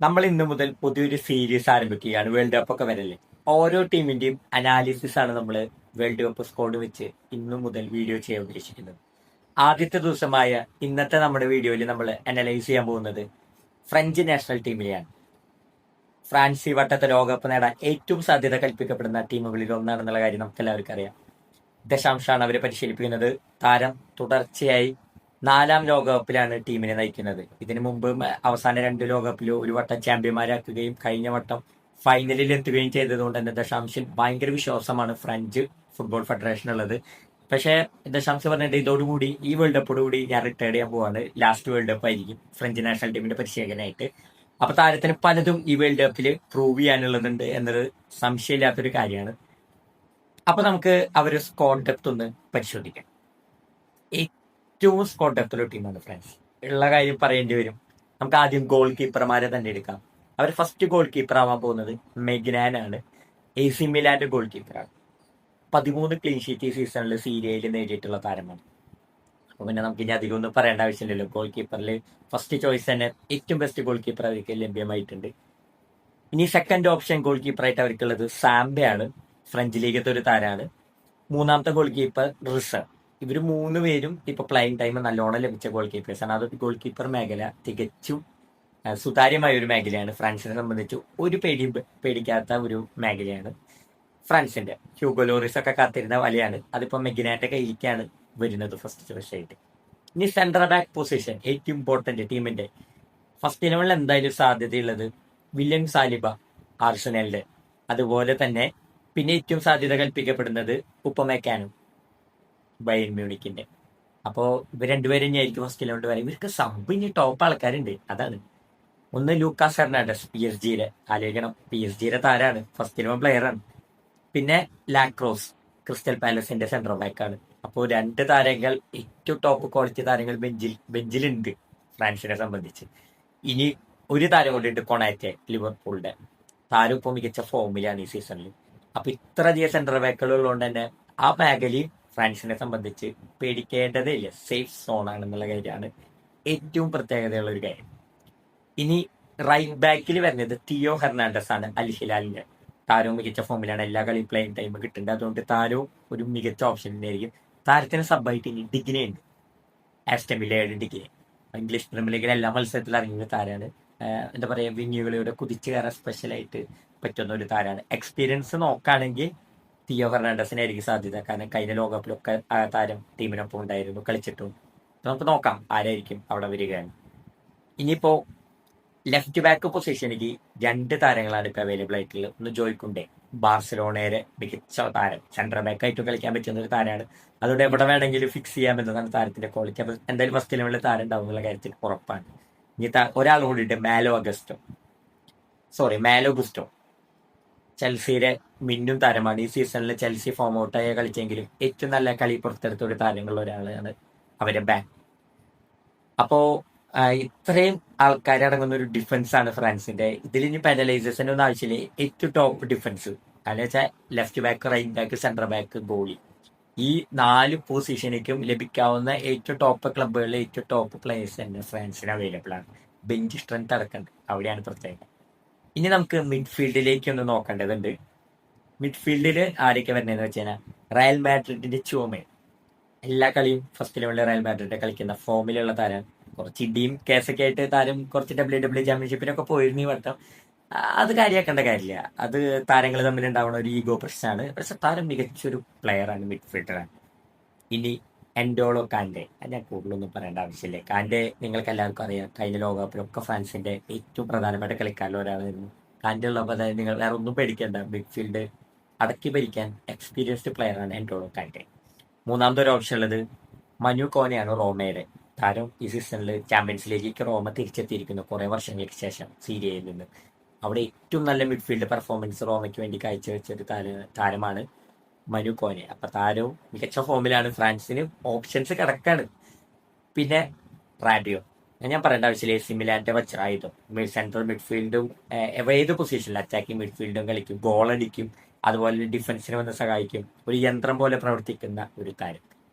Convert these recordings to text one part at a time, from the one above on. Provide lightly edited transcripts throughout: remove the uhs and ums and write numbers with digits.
നമ്മൾ ഇന്നു മുതൽ പുതിയൊരു സീരീസ് ആരംഭിക്കുകയാണ്. വേൾഡ് കപ്പ് ഒക്കെ വരല്ലേ. ഓരോ ടീമിന്റെയും അനാലിസിസ് ആണ് നമ്മൾ വേൾഡ് കപ്പ് സ്കോഡ് വെച്ച് ഇന്നു മുതൽ വീഡിയോ ചെയ്യാൻ ഉദ്ദേശിക്കുന്നത്. ആദ്യത്തെ ദിവസമായ ഇന്നത്തെ നമ്മുടെ വീഡിയോയിൽ നമ്മൾ അനലൈസ് ചെയ്യാൻ പോകുന്നത് ഫ്രഞ്ച് നാഷണൽ ടീമിനെയാണ്. ഫ്രാൻസ് ഈ വട്ടത്തെ ലോകകപ്പ് നേടാൻ ഏറ്റവും സാധ്യത കൽപ്പിക്കപ്പെടുന്ന ടീമുകളിൽ ഒന്നാണെന്നുള്ള കാര്യം നമുക്ക് എല്ലാവർക്കും അറിയാം. ദശാംശാണ് അവരെ പരിശീലിപ്പിക്കുന്നത്. താരം തുടർച്ചയായി 4-ാം ലോകകപ്പിലാണ് ടീമിനെ നയിക്കുന്നത്. ഇതിനു മുമ്പ് അവസാന 2 ലോകകപ്പിൽ ഒരു വട്ടം ചാമ്പ്യന്മാരാക്കുകയും കഴിഞ്ഞ വട്ടം ഫൈനലിൽ എത്തുകയും ചെയ്തതുകൊണ്ട് തന്നെ ദശാംശിൽ ഭയങ്കര വിശ്വാസമാണ് ഫ്രഞ്ച് ഫുട്ബോൾ ഫെഡറേഷൻ ഉള്ളത്. പക്ഷേ ദശാംശം പറഞ്ഞിട്ട് ഇതോടുകൂടി ഈ വേൾഡ് കപ്പോടുകൂടി ഞാൻ റിട്ടയർഡ് ചെയ്യാൻ പോവാണ്. ലാസ്റ്റ് വേൾഡ് കപ്പ് ആയിരിക്കും ഫ്രഞ്ച് നാഷണൽ ടീമിന്റെ പരിശീലകനായിട്ട്. അപ്പൊ താരത്തിന് പലതും ഈ വേൾഡ് കപ്പിൽ പ്രൂവ് ചെയ്യാനുള്ളതുണ്ട് എന്നത് സംശയമില്ലാത്തൊരു കാര്യമാണ്. അപ്പൊ നമുക്ക് അവര് സ്ക്വാഡ് ഡെപ്ത് ഒന്ന് പരിശോധിക്കാം. ഏറ്റവും സ്ക്വാഡ് ഡെപ്തുള്ള ടീമാണ് ഫ്രാൻസ്. ഉള്ള കാര്യം പറയേണ്ടി വരും. നമുക്ക് ആദ്യം ഗോൾ കീപ്പർമാരെ തന്നെ എടുക്കാം. അവർ ഫസ്റ്റ് ഗോൾ കീപ്പർ ആവാൻ പോകുന്നത് മെഗ്നാൻ ആണ്. AC മിലാന്റെ ഗോൾ കീപ്പറാണ്. 13 ക്ലീൻ ഷീറ്റ് ഈ സീസണിൽ സീരിയയിൽ നേടിയിട്ടുള്ള താരമാണ്. അപ്പൊ പിന്നെ നമുക്ക് ഇനി അധികം ഒന്നും പറയേണ്ട ആവശ്യമില്ലല്ലോ. ഗോൾ കീപ്പറിൽ ഫസ്റ്റ് ചോയ്സ് തന്നെ ഏറ്റവും ബെസ്റ്റ് ഗോൾ കീപ്പർ അവർക്ക് ലഭ്യമായിട്ടുണ്ട്. ഇനി സെക്കൻഡ് ഓപ്ഷൻ ഗോൾ കീപ്പറായിട്ട് അവർക്കുള്ളത് സാംബയാണ്. ഫ്രഞ്ച് ലീഗത്തെ ഒരു താരമാണ്. മൂന്നാമത്തെ ഗോൾ കീപ്പർ റിസർ. ഇവർ 3 പേരും ഇപ്പൊ പ്ലേയിങ് ടൈം നല്ലോണം ലഭിച്ച ഗോൾ കീപ്പേഴ്സാണ്. അത് ഗോൾ കീപ്പർ മേഖല തികച്ചും സുതാര്യമായ ഒരു മേഖലയാണ്. ഫ്രാൻസിനെ സംബന്ധിച്ച് ഒരു പേടിക്കാത്ത ഒരു മേഖലയാണ് ഫ്രാൻസിന്റെ. ഹ്യൂഗോ ലോറിസ് ഒക്കെ കാത്തിരുന്ന വലയാണ്. അതിപ്പോ മെഗിനാന്റെ കയ്യിലേക്കാണ് വരുന്നത് ഫസ്റ്റ് ചോയ്സ് ആയിട്ട്. ഇനി സെൻട്രൽ ബാക്ക് പൊസിഷൻ ഏറ്റവും ഇമ്പോർട്ടന്റ് ടീമിന്റെ ഫസ്റ്റ് ഇലവനിൽ എന്തായാലും സാധ്യതയുള്ളത് വില്യം സാലിബ ആർസനലിന്റെ. അതുപോലെ തന്നെ പിന്നെ ഏറ്റവും സാധ്യത കൽപ്പിക്കപ്പെടുന്നത് ഉപ്പമേക്കാനും ബയൺ മ്യൂണിക്കിന്റെ. അപ്പോ ഇവർ രണ്ടുപേരും തന്നെയായിരിക്കും ഫസ്റ്റ് ഇലവനിൽ വരെ. ഇവർക്ക് സബ് ഇനി ടോപ്പ് ആൾക്കാരുണ്ട്. അതാണ് ഒന്ന് ലൂക്കാസ് ഹെർണാണ്ടസ് PSG ആലോചിക്കണം. PSG താരാണ്. ഫസ്റ്റ് ഇലവൻ പ്ലെയറാണ്. പിന്നെ ലാക്രോസ് ക്രിസ്റ്റൽ പാലസിന്റെ സെൻട്രൽ ബാക്കാണ്. അപ്പോൾ 2 താരങ്ങൾ ഏറ്റവും ടോപ്പ് ക്വാളിറ്റി താരങ്ങൾ ബെഞ്ചിലുണ്ട് ഫ്രാൻസിനെ സംബന്ധിച്ച്. ഇനി ഒരു താരം കൊണ്ടുണ്ട്, കൊണാറ്റെ ലിവർപൂളിന്റെ താരം. ഇപ്പോൾ മികച്ച ഫോമിലാണ് ഈ സീസണിൽ. അപ്പൊ ഇത്രയധികം സെൻട്രൽ ബാക്കുകൾ ഉള്ളതുകൊണ്ട് തന്നെ ആ മേഖലയും ഫ്രാൻസിനെ സംബന്ധിച്ച് പേടിക്കേണ്ടതേ ഇല്ല. സേഫ് സോൺ ആണെന്നുള്ള കാര്യമാണ് ഏറ്റവും പ്രത്യേകതയുള്ള ഒരു കാര്യം. ഇനി റൈറ്റ് ബാക്കിൽ വരുന്നത് തിയോ ഹെർണാണ്ടസ് ആണ്. അൽ ഹിലാലിന്റെ താരവും മികച്ച ഫോമിലാണ്. എല്ലാ കളിയും പ്ലേയിങ് ടൈം കിട്ടുന്നുണ്ട്. അതുകൊണ്ട് താരവും ഒരു മികച്ച ഓപ്ഷൻ തന്നെയായിരിക്കും. താരത്തിന് സബായിട്ട് ഇനി ഡിഗ്നെ ഉണ്ട്. ആസ്റ്റൺ വില്ലയുടെ ഡിഗ്നെ ഇംഗ്ലീഷ് പ്രീമിയർ ലീഗിലെ എല്ലാ മത്സരത്തിലും ഇറങ്ങിയ താരമാണ്. എന്താ പറയുക, വിങ്ങികളിലൂടെ കുതിച്ചു കയറാൻ സ്പെഷ്യലായിട്ട് പറ്റുന്ന ഒരു താരമാണ്. എക്സ്പീരിയൻസ് നോക്കുകയാണെങ്കിൽ തിയോ ഫെർണാണ്ടസിനായിരിക്കും സാധ്യത. കാരണം കഴിഞ്ഞ ലോകകപ്പിലൊക്കെ ആ താരം ടീമിനൊപ്പം ഉണ്ടായിരുന്നു, കളിച്ചിട്ടും. നമുക്ക് നോക്കാം ആരായിരിക്കും അവിടെ വരികയാണ്. ഇനിയിപ്പോ ലെഫ്റ്റ് ബാക്ക് പൊസിഷനിലേക്ക് 2 താരങ്ങളാണ് ഇപ്പൊ അവൈലബിൾ ആയിട്ടുള്ളത്. ഒന്ന് ജോയ്ക്കുണ്ടെ, ബാർസലോണയുടെ മികച്ച താരം. സെൻട്രൽ ബാക്ക് ആയിട്ടും കളിക്കാൻ പറ്റുന്ന ഒരു താരമാണ്. അതുകൊണ്ട് എവിടെ വേണമെങ്കിലും ഫിക്സ് ചെയ്യാമെന്നതാണ് താരത്തിന്റെ ക്വാളിറ്റി. അപ്പൊ എന്തായാലും ഫസ്റ്റ് ലെവലിൽ താരം ഉണ്ടാവും എന്നുള്ള കാര്യത്തിൽ ഉറപ്പാണ്. ഇനി ഒരാൾ കൂടിയിട്ട് മാലോ ഗുസ്റ്റോ. ചെൽസിയുടെ മിന്നും താരമാണ്. ഈ സീസണിൽ ചെൽസി ഫോം ഔട്ടായി കളിച്ചെങ്കിലും ഏറ്റവും നല്ല കളി പുറത്തെടുത്ത ഒരു താരങ്ങളിൽ ഒരാളാണ് അവരുടെ ബാക്ക്. അപ്പോ ഇത്രയും ആൾക്കാരടങ്ങുന്ന ഒരു ഡിഫൻസ് ആണ് ഫ്രാൻസിന്റെ. ഇതിൽ ഇനി പെനലൈസേഷൻ്റെ ഒന്നും ആവശ്യമില്ല. ഏറ്റവും ടോപ്പ് ഡിഫൻസ് കാരണം വെച്ചാൽ left back, right back, central back, goalie. ഈ 4 പൊസിഷനിലേക്കും ലഭിക്കാവുന്ന ഏറ്റവും ടോപ്പ് ക്ലബ്ബുകളിലെ ഏറ്റവും ടോപ്പ് പ്ലേയേഴ്സ് തന്നെ ഫ്രാൻസിന് അവൈലബിൾ ആണ്. ബെഞ്ച് സ്ട്രെങ്ത് അടക്കണ്ട്. അവിടെയാണ് പ്രത്യേകത. ഇനി നമുക്ക് മിഡ്ഫീൽഡിലേക്ക് ഒന്ന് നോക്കേണ്ടതുണ്ട്. മിഡ്ഫീൽഡിൽ ആരൊക്കെ വരുന്നതെന്ന് വെച്ച് കഴിഞ്ഞാൽ റയൽ മാഡ്രിഡിന്റെ ചുമ. എല്ലാ കളിയും ഫസ്റ്റ് ലെവലിൽ റയൽ മാഡ്രിഡ് കളിക്കുന്ന ഫോമിലുള്ള താരം. കുറച്ച് ഇടിയും കേസൊക്കെ ആയിട്ട് താരം കുറച്ച് WWE ചാമ്പ്യൻഷിപ്പിനൊക്കെ പോയിരുന്നു ഈ വട്ടം. അത് കാര്യമാക്കേണ്ട കാര്യമില്ല. അത് താരങ്ങൾ തമ്മിൽ ഉണ്ടാവുന്ന ഒരു ഈഗോ പ്രശ്നമാണ്. പക്ഷെ താരം മികച്ചൊരു പ്ലെയറാണ്, മിഡ്ഫീൽഡറാണ്. ഇനി എൻഡോളോ കാൻഡെ. ഞാൻ കൂടുതലൊന്നും പറയേണ്ട ആവശ്യമില്ല. കാൻഡെ നിങ്ങൾക്ക് എല്ലാവർക്കും അറിയാം. കഴിഞ്ഞ ലോകകപ്പിലൊക്കെ ഫ്രാൻസിന്റെ ഏറ്റവും പ്രധാനപ്പെട്ട കളിക്കാരിൽ ഒരാളായിരുന്നു. കാൻഡെ ഉള്ളപ്പോൾ അതായത് നിങ്ങൾ വേറെ ഒന്നും പേടിക്കേണ്ട. മിഡ്ഫീൽഡ് അടക്കി ഭരിക്കാൻ എക്സ്പീരിയൻസ്ഡ് പ്ലെയറാണ് എൻഡോളോ കാൻഡെ. മൂന്നാമത്തെ ഒരു ഓപ്ഷൻ ഉള്ളത് മനു കോനെയാണ്, റോമയുടെ താരം. ഈ സീസണിൽ ചാമ്പ്യൻസ് ലീഗിലേക്ക് റോമ തിരിച്ചെത്തിയിരിക്കുന്നു കുറെ വർഷങ്ങൾക്ക് ശേഷം സീരിയയിൽ നിന്ന്. അവിടെ ഏറ്റവും നല്ല മിഡ്ഫീൽഡ് പെർഫോമൻസ് റോമയ്ക്ക് വേണ്ടി കാഴ്ചവെച്ച ഒരു താരമാണ് മനു കോനെ. അപ്പൊ താരവും മികച്ച ഫോമിലാണ്. ഫ്രാൻസിന് ഓപ്ഷൻസ് കിടക്കാണ്. പിന്നെ റാബിയോ ഞാൻ പറയേണ്ട ആവശ്യമില്ല. AC മിലാന്റെ വച്ചായുധം. സെൻട്രൽ മിഡ്ഫീൽഡും ഏത് പൊസിഷനിലും അറ്റാക്കിംഗ് മിഡ്ഫീൽഡും കളിക്കും, ഗോളടിക്കും, അതുപോലെ ഡിഫൻസിനെ വന്ന് സഹായിക്കും. ഒരു യന്ത്രം പോലെ പ്രവർത്തിക്കുന്ന ഒരു താരം,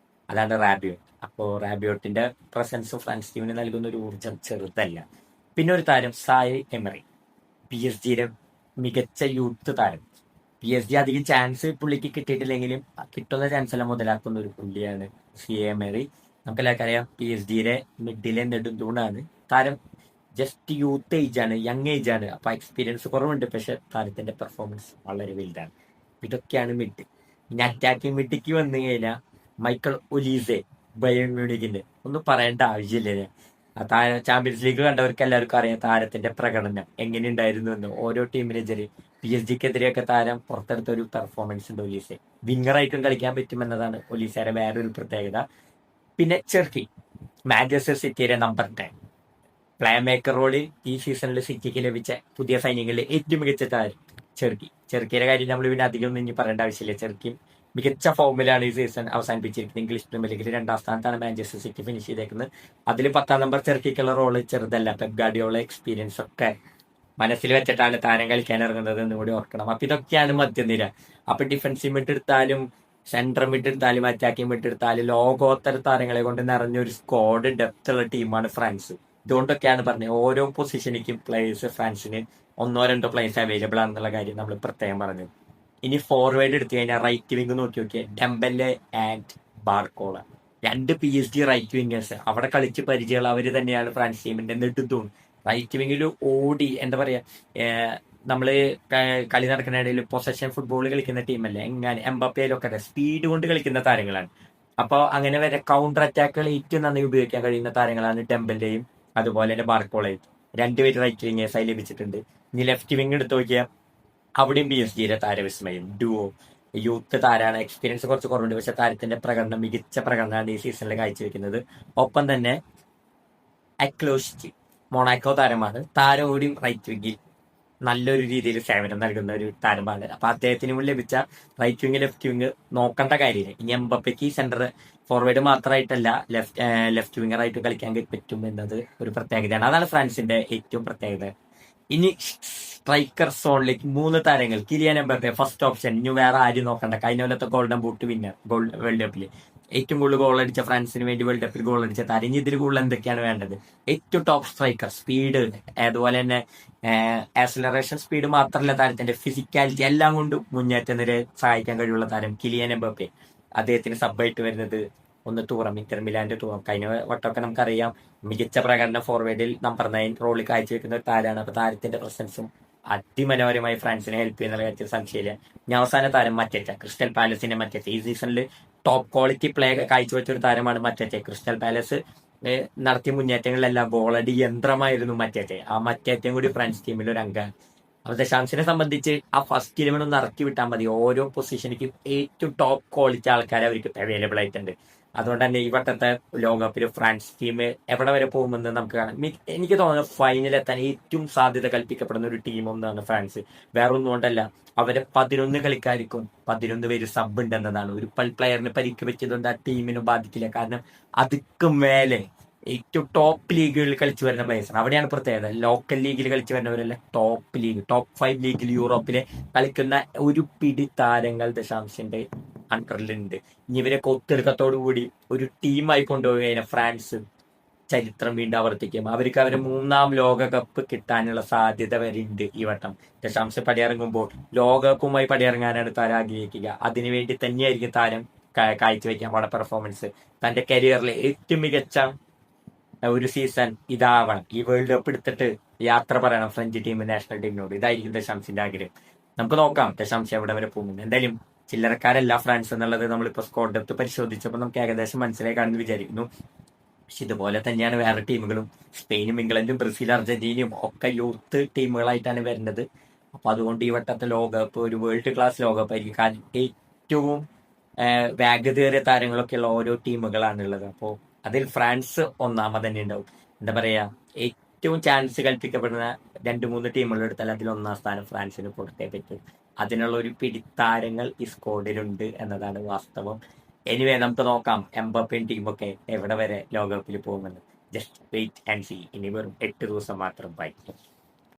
അതാണ് റാബിയോട്ട്. അപ്പോൾ റാബിയോട്ടിന്റെ പ്രസൻസ് ഫ്രാൻസ് ടീമിന് നൽകുന്ന ഒരു ഊർജ്ജം ചെറുതല്ല. പിന്നെ ഒരു താരം സായ് എമറി. PSG മികച്ച യൂത്ത് താരം. PSG അധികം ചാൻസ് പുള്ളിക്ക് കിട്ടിയിട്ടില്ലെങ്കിലും കിട്ടുന്ന ചാൻസ് എല്ലാം മുതലാക്കുന്ന ഒരു പുള്ളിയാണ് സിയ മേറി. നമുക്കെല്ലാവർക്കും അറിയാം PSG മിഡിലെ നെടുന്തൂണാണ് താരം. ജസ്റ്റ് യൂത്ത് ഏജ് ആണ്, യങ് ഏജ് ആണ്, അപ്പൊ എക്സ്പീരിയൻസ് കുറവുണ്ട്. പക്ഷെ താരത്തിന്റെ പെർഫോമൻസ് വളരെ വലുതാണ്. ഇതൊക്കെയാണ് മിഡ്. ഇനി അറ്റാക്കിംഗ് മിഡിക്ക് വന്നു കഴിഞ്ഞാൽ മൈക്കൽ ഒലീസെ, ബയേൺ മ്യൂണിക്കിന്റെ ഒന്നും പറയേണ്ട ആവശ്യമില്ല. താരം ചാമ്പ്യൻസ് ലീഗ് കണ്ടവർക്ക് എല്ലാവർക്കും അറിയാം താരത്തിന്റെ പ്രകടനം എങ്ങനെയുണ്ടായിരുന്നു എന്ന്. ഓരോ ടീമിനെതിരെ PSG-ക്കെതിരെയൊക്കെ താരം പുറത്തെടുത്ത ഒരു പെർഫോമൻസ് ഉണ്ട് ഒലീസെ. വിങ്ങറായിട്ടും കളിക്കാൻ പറ്റുമെന്നതാണ് ഒലീസയുടെ വേറൊരു പ്രത്യേകത. പിന്നെ ചെർക്കി, മാഞ്ചസ്റ്റർ സിറ്റിയുടെ നമ്പർ 10 പ്ലേ മേക്കർ റോളിൽ ഈ സീസണിൽ സിറ്റിക്ക് ലഭിച്ച പുതിയ സൈന്യങ്ങളിലെ ഏറ്റവും മികച്ച താരം ചെറുക്കിയുടെ കാര്യം നമ്മൾ പിന്നെ അധികം ഒന്നും ഇനി പറയേണ്ട ആവശ്യമില്ല. ചെറുക്കി മികച്ച ഫോമിലാണ് ഈ സീസൺ അവസാനിപ്പിച്ചിരിക്കുന്നത്. ഇംഗ്ലീഷ് പ്രീമിയർ ലീഗിൽ 2ാം സ്ഥാനത്താണ് മാഞ്ചസ്റ്റർ സിറ്റി ഫിനിഷ് ചെയ്തേക്കുന്നത്. അതിൽ 10ാം നമ്പർ ചെറുക്കിക്കുള്ള റോള് ചെറുതല്ല. പെപ് ഗാർഡിയോള എക്സ്പീരിയൻസ് ഒക്കെ മനസ്സിൽ വെച്ചിട്ടാണ് താരം കളിക്കാൻ ഇറങ്ങുന്നത് എന്ന് കൂടി ഓർക്കണം. അപ്പൊ ഇതൊക്കെയാണ് മധ്യനിര. അപ്പൊ ഡിഫൻസീവ് മിഡ് എടുത്താലും സെൻട്രൽ മിഡ് എടുത്താലും അറ്റാക്കിംഗ് മിഡ് എടുത്താലും ലോകോത്തര താരങ്ങളെ കൊണ്ട് നിറഞ്ഞൊരു സ്ക്വാഡ് ഡെപ്ത് ഉള്ള ടീമാണ് ഫ്രാൻസ്. ഇതുകൊണ്ടൊക്കെയാണ് പറഞ്ഞത് ഓരോ പൊസിഷനിലേക്കും പ്ലേയേഴ്സ് ഫ്രാൻസിന് 1-2 പ്ലേയേഴ്സ് അവൈലബിൾ ആണെന്നുള്ള കാര്യം നമ്മൾ പ്രത്യേകം പറഞ്ഞത്. ഇനി ഫോർവേഡ് എടുത്തു കഴിഞ്ഞാൽ റൈറ്റ് വിങ് നോക്കിയാൽ Dembele and Barcola, 2 PSG right wingers. അവിടെ കളിച്ച് പരിചയമുള്ള അവര് തന്നെയാണ് ഫ്രാൻസ് ടീമിന്റെ നെടുന്തൂൺ. റൈറ്റ് വിങ്ങിൽ ഓടി എന്താ പറയാ, നമ്മള് കളി നടക്കുന്നതിനിടയിൽ പൊസഷൻ ഫുട്ബോൾ കളിക്കുന്ന ടീമല്ലേ, എങ്ങനെ എംബാപ്പയിലൊക്കെ സ്പീഡ് കൊണ്ട് കളിക്കുന്ന താരങ്ങളാണ്. അപ്പോൾ അങ്ങനെ വരെ കൗണ്ടർ അറ്റാക്കുകൾ ഏറ്റവും നന്നായി ഉപയോഗിക്കാൻ കഴിയുന്ന താരങ്ങളാണ് ഡെംബെലെയും അതുപോലെ തന്നെ ബാർക്കോളയും. 2 പേര് റൈറ്റ് വിങ്ങേഴ്സായി ലഭിച്ചിട്ടുണ്ട്. ഇനി ലെഫ്റ്റ് വിങ് എടുത്തു നോക്കിയാൽ അവിടെയും PSG താരവിസ്മയം ഡുവോ. യൂത്ത് താരാണ്, എക്സ്പീരിയൻസ് കുറച്ച് കുറവുണ്ട്. പക്ഷെ താരത്തിന്റെ പ്രകടനം മികച്ച പ്രകടനമാണ് ഈ സീസണിൽ കാഴ്ചവെക്കുന്നത്. ഒപ്പം തന്നെ അക്ലോസ്റ്റി, മൊണാക്കോ താരമാണ്. താരം കൂടിയും റൈറ്റ് വിങ്ങിൽ നല്ലൊരു രീതിയിൽ സേവനം നൽകുന്ന ഒരു താരമാണ്. അപ്പൊ അദ്ദേഹത്തിന് ലഭിച്ച റൈറ്റ് വിങ് ലെഫ്റ്റ് വിങ് നോക്കേണ്ട കാര്യമില്ല. ഇനി എംബപ്പയ്ക്ക് സെന്റർ ഫോർവേഡ് മാത്രമായിട്ടല്ല ലെഫ്റ്റ് വിങ്ങറായിട്ട് കളിക്കാൻ പറ്റും എന്നത് ഒരു പ്രത്യേകതയാണ്. അതാണ് ഫ്രാൻസിന്റെ ഏറ്റവും പ്രത്യേകത. ഇനി സ്ട്രൈക്കർ സോണിലേക്ക് 3 താരങ്ങൾ. കിലിയൻ എംബാപ്പെ ഫസ്റ്റ് ഓപ്ഷൻ, ഇനി വേറെ ആരും നോക്കണ്ട. കഴിഞ്ഞ കൊല്ലത്തെ ഗോൾഡൻ ബൂട്ട് വിന്നർ, വേൾഡ് കപ്പിൽ ഏറ്റവും കൂടുതൽ ഗോൾ അടിച്ച ഫ്രാൻസിന് വേണ്ടി വേൾഡ് കപ്പിൽ ഗോൾ അടിച്ച താരം. ഇനി ഇതിൽ കൂടുതൽ എന്തൊക്കെയാണ് വേണ്ടത്? ഏറ്റവും ടോപ്പ് സ്ട്രൈക്കർ, സ്പീഡ്, അതുപോലെ തന്നെ ആക്സിലറേഷൻ സ്പീഡ് മാത്രമല്ല താരത്തിന്റെ ഫിസിക്കാലിറ്റി എല്ലാം കൊണ്ടും മുന്നേറ്റം നിര സഹായിക്കാൻ കഴിവുള്ള താരം കിലിയൻ എംബാപ്പെ. അദ്ദേഹത്തിന് സബ്ബായിട്ട് വരുന്നത് ഒന്ന് ടൂറം, ഇന്റർ മിലാന്റെ ടൂറം. കഴിഞ്ഞ വട്ടമൊക്കെ നമുക്കറിയാം മികച്ച പ്രകടനം ഫോർവേഡിൽ നമ്പർ 9 റോളിൽ കാഴ്ചവെക്കുന്ന ഒരു താരമാണ്. അപ്പൊ താരത്തിന്റെ പ്രസൻസും അതിമനോഹരമായി ഫ്രാൻസിനെ ഹെൽപ്പ് ചെയ്യുന്ന കാര്യത്തിൽ സംശയമില്ല. ഇനി അവസാന താരം മറ്റേറ്റ, ക്രിസ്റ്റൽ പാലസിന്റെ മറ്റേറ്റ. ഈ സീസണിൽ ടോപ്പ് ക്വാളിറ്റി പ്ലേ കാഴ്ചവെച്ച ഒരു താരമാണ് മറ്റേറ്റ. ക്രിസ്റ്റൽ പാലസ് നടത്തിയ മുന്നേറ്റങ്ങളിലെല്ലാം ഗോളടി യന്ത്രമായിരുന്നു മറ്റേറ്റെ. ആ മറ്റേറ്റം കൂടി ഫ്രാൻസ് ടീമിൽ ഒരു അംഗമാണ്. അപ്പൊ ദശാംശിനെ സംബന്ധിച്ച് ആ ഫസ്റ്റ് 11 ഒന്ന് ഇറക്കി വിട്ടാൽ മതി. ഓരോ പൊസിഷനിലേക്കും ഏറ്റവും ടോപ്പ് ക്വാളിറ്റി ആൾക്കാർ അവർക്ക് അവൈലബിൾ ആയിട്ടുണ്ട്. അതുകൊണ്ട് തന്നെ ഈ വട്ടത്തെ ലോകകപ്പിൽ ഫ്രാൻസ് ടീം എവിടെ വരെ പോകുമെന്ന് നമുക്ക് കാണാം. എനിക്ക് തോന്നുന്നു ഫൈനലെത്താൻ ഏറ്റവും സാധ്യത കൽപ്പിക്കപ്പെടുന്ന ഒരു ടീം ഒന്നാണ് ഫ്രാൻസ്. വേറൊന്നും കൊണ്ടല്ല, അവരെ 11 കളിക്കാർക്കും 11 പേര് സബ് ഉണ്ടെന്നതാണ്. ഒരു പ്ലെയറിന് പരിക്ക് വെച്ചതുകൊണ്ട് ആ ടീമിനെ ബാധിക്കില്ല. കാരണം അതുക്കും മേലെ ഏറ്റവും ടോപ്പ് ലീഗുകളിൽ കളിച്ചു വരുന്ന പ്ലേയേഴ്സാണ്. അവിടെയാണ് പ്രത്യേകത. ലോക്കൽ ലീഗിൽ കളിച്ചു വരുന്നവരല്ല, ടോപ്പ് ലീഗ്, ടോപ്പ് 5 ലീഗിൽ യൂറോപ്പിലെ കളിക്കുന്ന ഒരു പിടി താരങ്ങൾ ദശാംശന്റെ അണ്ടറിലുണ്ട്. ഇനി ഇവരൊക്കെ ഒത്തെടുക്കത്തോടു കൂടി ഒരു ടീമായി കൊണ്ടുപോയി ഫ്രാൻസ് ചരിത്രം വീണ്ടും ആവർത്തിക്കും. അവർക്ക് അവരെ 3ാം ലോകകപ്പ് കിട്ടാനുള്ള സാധ്യത വരെ ഉണ്ട് ഈ വട്ടം. ദശാംശം പടിയിറങ്ങുമ്പോൾ ലോകകപ്പുമായി പടിയിറങ്ങാനാണ് താരം ആഗ്രഹിക്കുക. അതിനുവേണ്ടി തന്നെയായിരിക്കും താരം കാഴ്ചവെക്കാൻ വളരെ പെർഫോമൻസ്. തന്റെ കരിയറിലെ ഏറ്റവും മികച്ച ഒരു സീസൺ ഇതാവണം. ഈ വേൾഡ് കപ്പ് എടുത്തിട്ട് യാത്ര പറയണം ഫ്രഞ്ച് ടീം നാഷണൽ ടീമിനോട്. ഇതായിരിക്കും ദശാംശിന്റെ ആഗ്രഹം. നമുക്ക് നോക്കാം ദശാംശം എവിടെ വരെ പോകുന്നുണ്ട്. എന്തായാലും ചില്ലറക്കാരല്ല ഫ്രാൻസ് എന്നുള്ളത് നമ്മളിപ്പോ സ്കോർ ഡെപ്ത് പരിശോധിച്ചപ്പോൾ നമുക്ക് ഏകദേശം മനസ്സിലായി കാണുമെന്ന് വിചാരിക്കുന്നു. പക്ഷെ ഇതുപോലെ തന്നെയാണ് വേറെ ടീമുകളും. സ്പെയിനും ഇംഗ്ലണ്ടും ബ്രസീൽ അർജന്റീനയും ഒക്കെ യൂത്ത് ടീമുകളായിട്ടാണ് വരുന്നത്. അപ്പൊ അതുകൊണ്ട് ഈ വട്ടത്തെ ലോകകപ്പ് ഒരു വേൾഡ് ക്ലാസ് ലോകകപ്പ് ആയിരിക്കും. കാരണം ഏറ്റവും വേഗതയേറിയ താരങ്ങളൊക്കെയുള്ള ഓരോ ടീമുകളാണുള്ളത്. അപ്പോൾ അതിൽ ഫ്രാൻസ് ഒന്നാമത് തന്നെ ഉണ്ടാവും. എന്താ പറയാ, ഏറ്റവും ചാൻസ് കൽപ്പിക്കപ്പെടുന്ന 2-3 ടീമുകൾ എടുത്താൽ അതിൽ 1ാം സ്ഥാനം ഫ്രാൻസിന് കൊടുത്തേ പറ്റും. അതിനുള്ള ഒരു പിടിത്താരങ്ങൾ ഈ സ്ക്വാഡിലുണ്ട് എന്നതാണ് വാസ്തവം. എനിവേ നമുക്ക് നോക്കാം എംബാപ്പയും ടീമൊക്കെ എവിടെ വരെ ലോകകപ്പിൽ പോകുമെന്ന്. Just wait and see. ഇനി വെറും 8 ദിവസം മാത്രം ബാക്കി.